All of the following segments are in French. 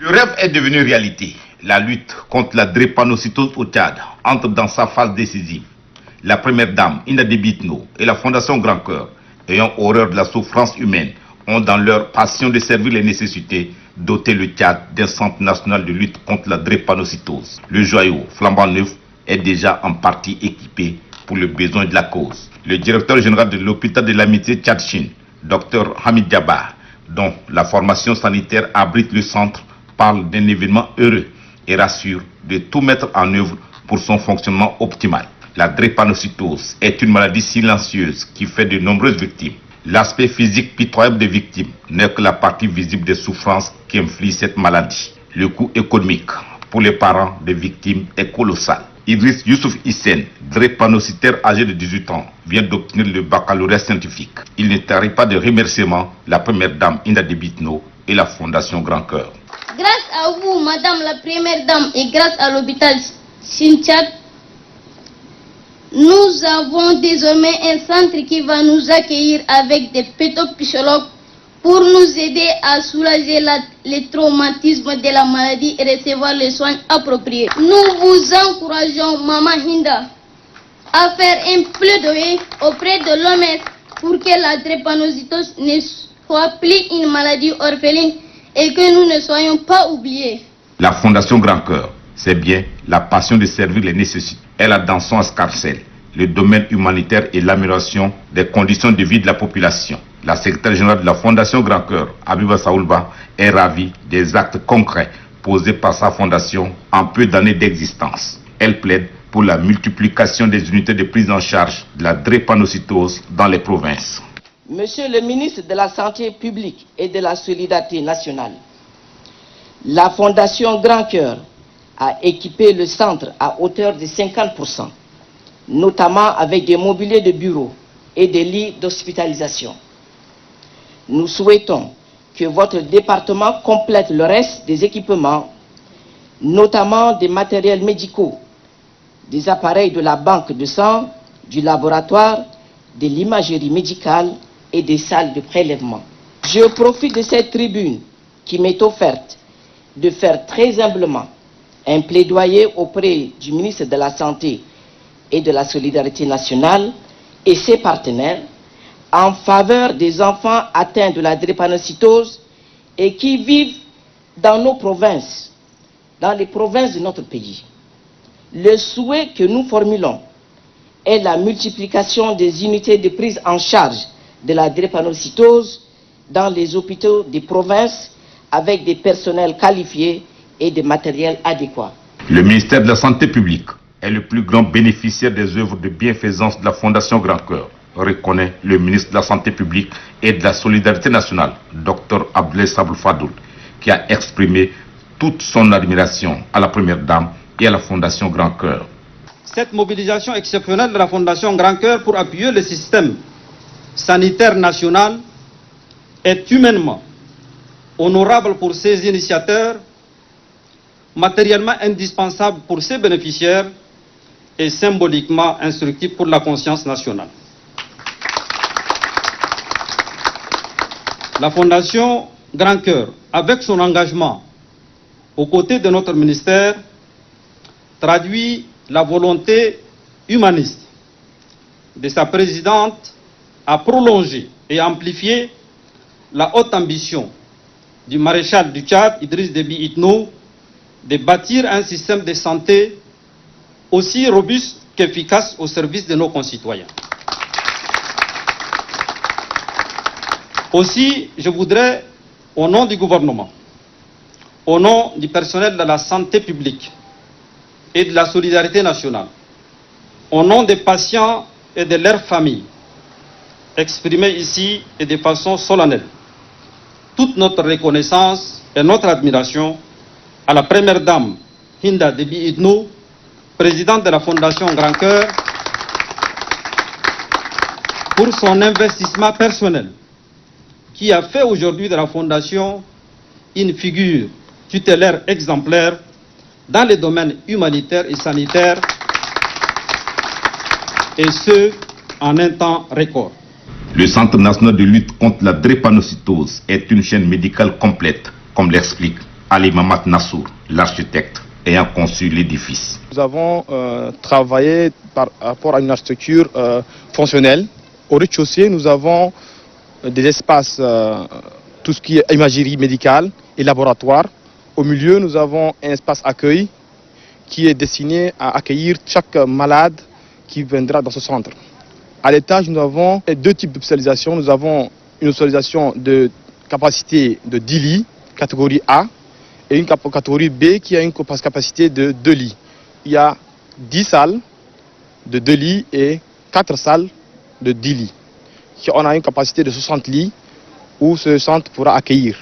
Le rêve est devenu réalité. La lutte contre la drépanocytose au Tchad entre dans sa phase décisive. La première dame, Hinda Déby Itno, et la Fondation Grand Cœur, ayant horreur de la souffrance humaine, ont dans leur passion de servir les nécessités doté le Tchad d'un centre national de lutte contre la drépanocytose. Le joyau flambant neuf est déjà en partie équipé pour le besoin de la cause. Le directeur général de l'hôpital de l'amitié Tchad-Chine, Dr Hamid Diaba, dont la formation sanitaire abrite le centre, parle d'un événement heureux et rassure de tout mettre en œuvre pour son fonctionnement optimal. La drépanocytose est une maladie silencieuse qui fait de nombreuses victimes. L'aspect physique pitoyable des victimes n'est que la partie visible des souffrances qu'inflige cette maladie. Le coût économique pour les parents des victimes est colossal. Idriss Youssouf Hissène, drépanocytaire âgé de 18 ans, vient d'obtenir le baccalauréat scientifique. Il ne tarit pas de remerciements la première dame Hinda Déby Itno et la Fondation Grand Cœur. Grâce à vous, Madame la Première Dame, et grâce à l'hôpital Sinthiat, nous avons désormais un centre qui va nous accueillir avec des pétopsychologues pour nous aider à soulager les traumatismes de la maladie et recevoir les soins appropriés. Nous vous encourageons, Maman Hinda, à faire un plaidoyer auprès de l'OMS pour que la drépanocytose ne soit plus une maladie orpheline et que nous ne soyons pas oubliés. La Fondation Grand Cœur, c'est bien la passion de servir les nécessités. Elle a dans son escarcelle le domaine humanitaire et l'amélioration des conditions de vie de la population. La secrétaire générale de la Fondation Grand Cœur, Abiba Saoulba, est ravie des actes concrets posés par sa fondation en peu d'années d'existence. Elle plaide pour la multiplication des unités de prise en charge de la drépanocytose dans les provinces. Monsieur le ministre de la Santé publique et de la Solidarité nationale, la Fondation Grand Cœur a équipé le centre à hauteur de 50%, notamment avec des mobiliers de bureaux et des lits d'hospitalisation. Nous souhaitons que votre département complète le reste des équipements, notamment des matériels médicaux, des appareils de la banque de sang, du laboratoire, de l'imagerie médicale et des salles de prélèvement. Je profite de cette tribune qui m'est offerte de faire très humblement un plaidoyer auprès du ministre de la Santé et de la Solidarité nationale et ses partenaires en faveur des enfants atteints de la drépanocytose et qui vivent dans nos provinces, dans les provinces de notre pays. Le souhait que nous formulons est la multiplication des unités de prise en charge de la drépanocytose dans les hôpitaux des provinces avec des personnels qualifiés et des matériels adéquats. Le ministère de la Santé publique est le plus grand bénéficiaire des œuvres de bienfaisance de la Fondation Grand Cœur, reconnaît le ministre de la Santé publique et de la Solidarité nationale, Dr Abdoulaye Sabl Fadoul, qui a exprimé toute son admiration à la Première Dame et à la Fondation Grand Cœur. Cette mobilisation exceptionnelle de la Fondation Grand Cœur pour appuyer le système sanitaire national est humainement honorable pour ses initiateurs, matériellement indispensable pour ses bénéficiaires et symboliquement instructif pour la conscience nationale. La Fondation Grand Cœur, avec son engagement aux côtés de notre ministère, traduit la volonté humaniste de sa présidente à prolonger et amplifier la haute ambition du maréchal du Tchad, Idriss Déby Itno, de bâtir un système de santé aussi robuste qu'efficace au service de nos concitoyens. Aussi, je voudrais, au nom du gouvernement, au nom du personnel de la santé publique et de la solidarité nationale, au nom des patients et de leurs familles, exprimer ici et de façon solennelle toute notre reconnaissance et notre admiration à la Première Dame Hinda Déby Itno, présidente de la Fondation Grand Cœur, pour son investissement personnel qui a fait aujourd'hui de la Fondation une figure tutélaire exemplaire dans les domaines humanitaires et sanitaires, et ce, en un temps record. Le Centre national de lutte contre la drépanocytose est une chaîne médicale complète, comme l'explique Ali Mamat Nassour, l'architecte ayant conçu l'édifice. Nous avons travaillé par rapport à une architecture fonctionnelle. Au rez-de-chaussée, nous avons des espaces, tout ce qui est imagerie médicale et laboratoire. Au milieu, nous avons un espace accueil qui est destiné à accueillir chaque malade qui viendra dans ce centre. À l'étage, nous avons deux types d'hospitalisation. Nous avons une hospitalisation de capacité de 10 lits, catégorie A, et une catégorie B qui a une capacité de 2 lits. Il y a 10 salles de 2 lits et 4 salles de 10 lits. On a une capacité de 60 lits où ce centre pourra accueillir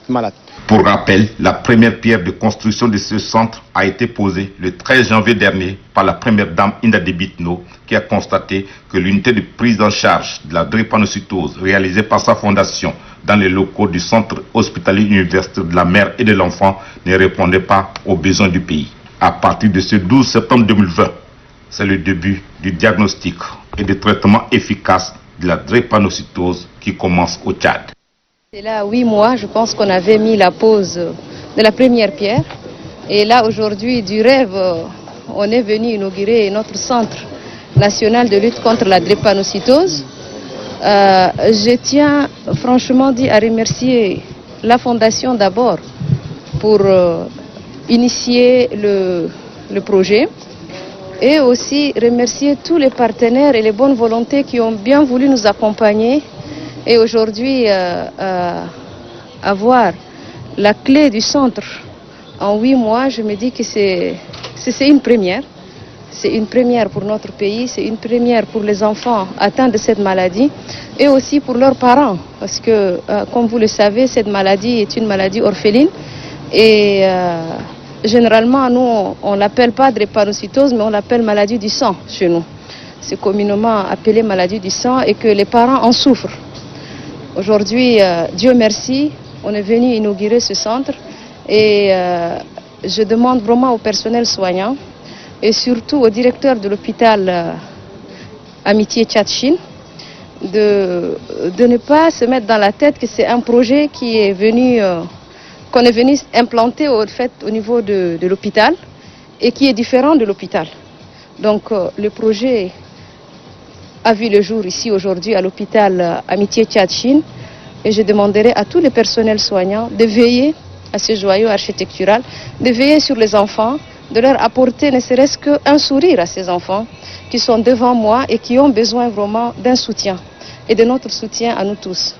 les malades. Pour rappel, la première pierre de construction de ce centre a été posée le 13 janvier dernier par la première dame Inda Debitno, qui a constaté que l'unité de prise en charge de la drépanocytose réalisée par sa fondation dans les locaux du centre hospitalier universitaire de la mère et de l'enfant ne répondait pas aux besoins du pays. À partir de ce 12 septembre 2020, c'est le début du diagnostic et du traitement efficace de la drépanocytose qui commence au Tchad. C'est là 8 mois, je pense qu'on avait mis la pause de la première pierre. Et là, aujourd'hui, du rêve, on est venu inaugurer notre centre national de lutte contre la drépanocytose. Je tiens franchement dit à remercier la Fondation d'abord pour initier le projet et aussi remercier tous les partenaires et les bonnes volontés qui ont bien voulu nous accompagner. Et aujourd'hui, avoir la clé du centre en 8 mois, je me dis que c'est une première. C'est une première pour notre pays, c'est une première pour les enfants atteints de cette maladie et aussi pour leurs parents. Parce que, comme vous le savez, cette maladie est une maladie orpheline. Et généralement, nous, on ne l'appelle pas drépanocytose, mais on l'appelle maladie du sang chez nous. C'est communément appelé maladie du sang et que les parents en souffrent. Aujourd'hui, Dieu merci, on est venu inaugurer ce centre et je demande vraiment au personnel soignant et surtout au directeur de l'hôpital Amitié Tchad-Chine de ne pas se mettre dans la tête que c'est un projet qui est venu, qu'on est venu implanter au niveau de l'hôpital et qui est différent de l'hôpital. Donc le projet a vu le jour ici aujourd'hui à l'hôpital Amitié Tchad-Chine et je demanderai à tous les personnels soignants de veiller à ce joyau architectural, de veiller sur les enfants, de leur apporter ne serait-ce qu'un sourire à ces enfants qui sont devant moi et qui ont besoin vraiment d'un soutien et de notre soutien à nous tous.